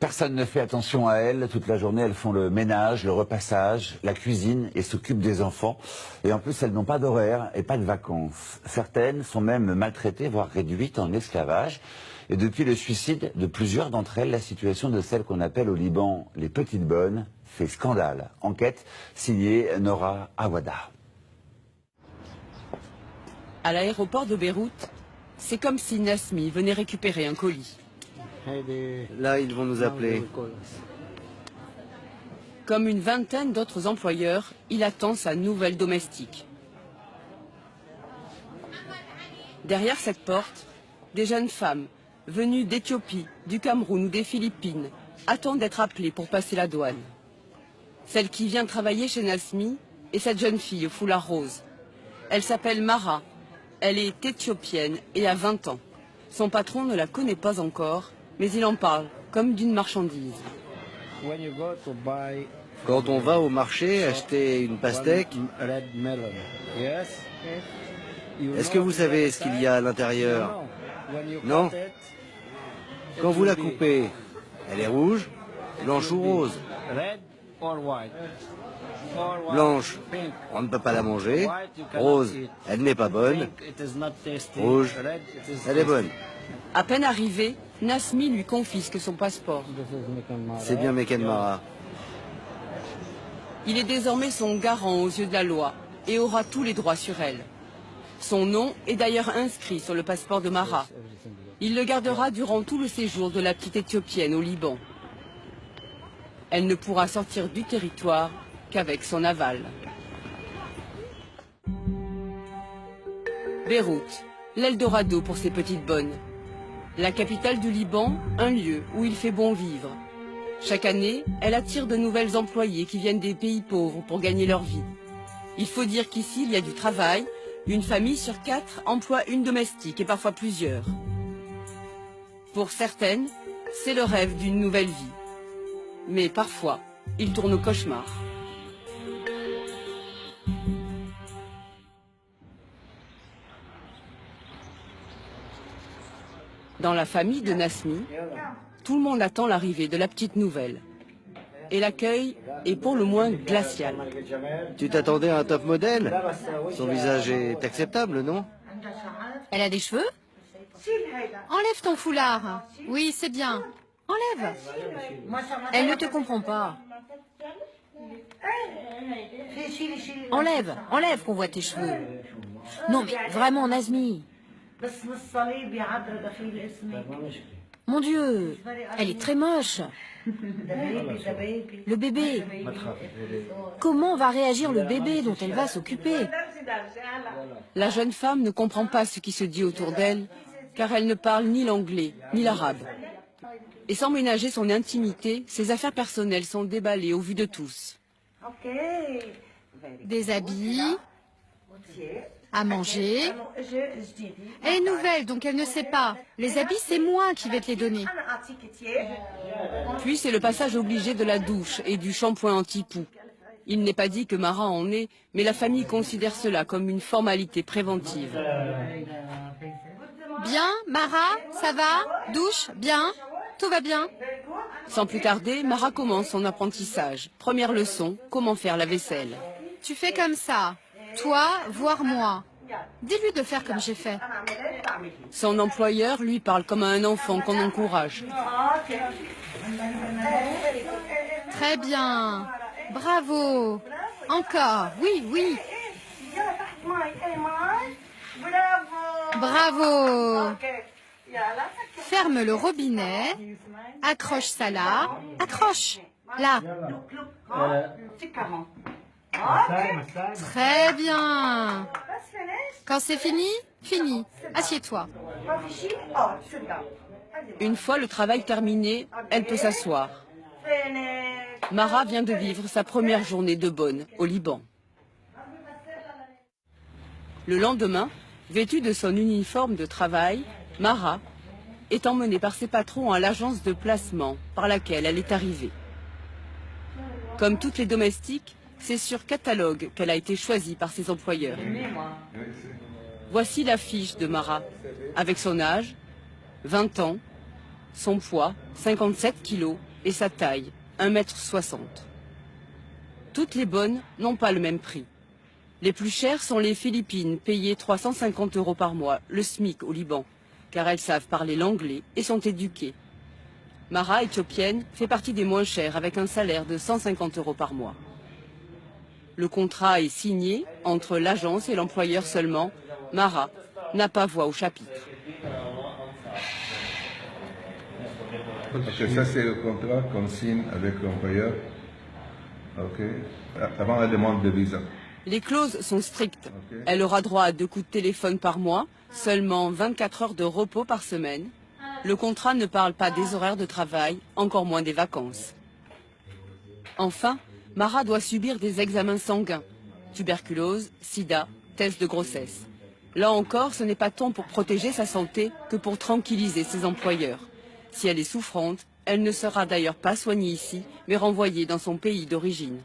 Personne ne fait attention à elles. Toute la journée, elles font le ménage, le repassage, la cuisine et s'occupent des enfants. Et en plus, elles n'ont pas d'horaire et pas de vacances. Certaines sont même maltraitées, voire réduites en esclavage. Et depuis le suicide de plusieurs d'entre elles, la situation de celles qu'on appelle au Liban les petites bonnes fait scandale. Enquête signée Nora Awada. À l'aéroport de Beyrouth, c'est comme si Nasmi venait récupérer un colis. Là, ils vont nous appeler. Comme une vingtaine d'autres employeurs, il attend sa nouvelle domestique. Derrière cette porte, des jeunes femmes venues d'Éthiopie, du Cameroun ou des Philippines attendent d'être appelées pour passer la douane. Celle qui vient travailler chez Nasmi est cette jeune fille au foulard rose. Elle s'appelle Mara. Elle est éthiopienne et a 20 ans. Son patron ne la connaît pas encore, mais il en parle comme d'une marchandise. Quand on va au marché acheter une pastèque, est-ce que vous savez ce qu'il y a à l'intérieur? Non. Quand vous la coupez, elle est rouge, blanche ou rose? Blanche, on ne peut pas la manger. Rose, elle n'est pas bonne. Rouge, elle est bonne. À peine arrivé, Nasmi lui confisque son passeport. C'est bien Meken Mara. Il est désormais son garant aux yeux de la loi et aura tous les droits sur elle. Son nom est d'ailleurs inscrit sur le passeport de Mara. Il le gardera durant tout le séjour de la petite Éthiopienne au Liban. Elle ne pourra sortir du territoire qu'avec son aval. Beyrouth, l'Eldorado pour ces petites bonnes. La capitale du Liban, un lieu où il fait bon vivre. Chaque année, elle attire de nouvelles employées qui viennent des pays pauvres pour gagner leur vie. Il faut dire qu'ici, il y a du travail. Une famille sur 4 emploie une domestique et parfois plusieurs. Pour certaines, c'est le rêve d'une nouvelle vie. Mais parfois, il tourne au cauchemar. Dans la famille de Nasmi, tout le monde attend l'arrivée de la petite nouvelle. Et l'accueil est pour le moins glacial. Tu t'attendais à un top modèle? Son visage est acceptable, non? Elle a des cheveux? Enlève ton foulard. Oui, c'est bien. Enlève. Elle ne te comprend pas. Enlève, enlève qu'on voit tes cheveux. Non mais vraiment, Nazmi. Mon Dieu, elle est très moche. Le bébé. Comment va réagir le bébé dont elle va s'occuper? La jeune femme ne comprend pas ce qui se dit autour d'elle, car elle ne parle ni l'anglais, ni l'arabe. Et sans ménager son intimité, ses affaires personnelles sont déballées au vu de tous. Des habits, à manger. Elle est nouvelle, donc elle ne sait pas. Les habits, c'est moi qui vais te les donner. Puis c'est le passage obligé de la douche et du shampoing anti-poux. Il n'est pas dit que Mara en ait, mais la famille considère cela comme une formalité préventive. Bien, Mara, ça va? Douche, bien? Tout va bien? Sans plus tarder, Mara commence son apprentissage. Première leçon, comment faire la vaisselle. Tu fais comme ça. Toi, voire moi. Dis-lui de faire comme j'ai fait. Son employeur lui parle comme à un enfant qu'on encourage. Très bien. Bravo. Encore. Oui, oui. Bravo. Ferme le robinet. Accroche ça là. Accroche. Là. Très bien. Quand c'est fini, fini. Assieds-toi. Une fois le travail terminé, elle peut s'asseoir. Mara vient de vivre sa première journée de bonne au Liban. Le lendemain, vêtue de son uniforme de travail, Mara est emmenée par ses patrons à l'agence de placement par laquelle elle est arrivée. Comme toutes les domestiques, c'est sur catalogue qu'elle a été choisie par ses employeurs. Voici la fiche de Mara, avec son âge, 20 ans, son poids, 57 kilos, et sa taille, 1,60 m. Toutes les bonnes n'ont pas le même prix. Les plus chères sont les Philippines, payées 350 € par mois, le SMIC au Liban, car elles savent parler l'anglais et sont éduquées. Mara, éthiopienne, fait partie des moins chères avec un salaire de 150 € par mois. Le contrat est signé entre l'agence et l'employeur seulement. Mara n'a pas voix au chapitre. Ok, ça c'est le contrat qu'on signe avec l'employeur. Ok. Avant la demande de visa. Les clauses sont strictes. Elle aura droit à 2 coups de téléphone par mois, seulement 24 heures de repos par semaine. Le contrat ne parle pas des horaires de travail, encore moins des vacances. Enfin, Mara doit subir des examens sanguins. Tuberculose, sida, test de grossesse. Là encore, ce n'est pas tant pour protéger sa santé que pour tranquilliser ses employeurs. Si elle est souffrante, elle ne sera d'ailleurs pas soignée ici, mais renvoyée dans son pays d'origine.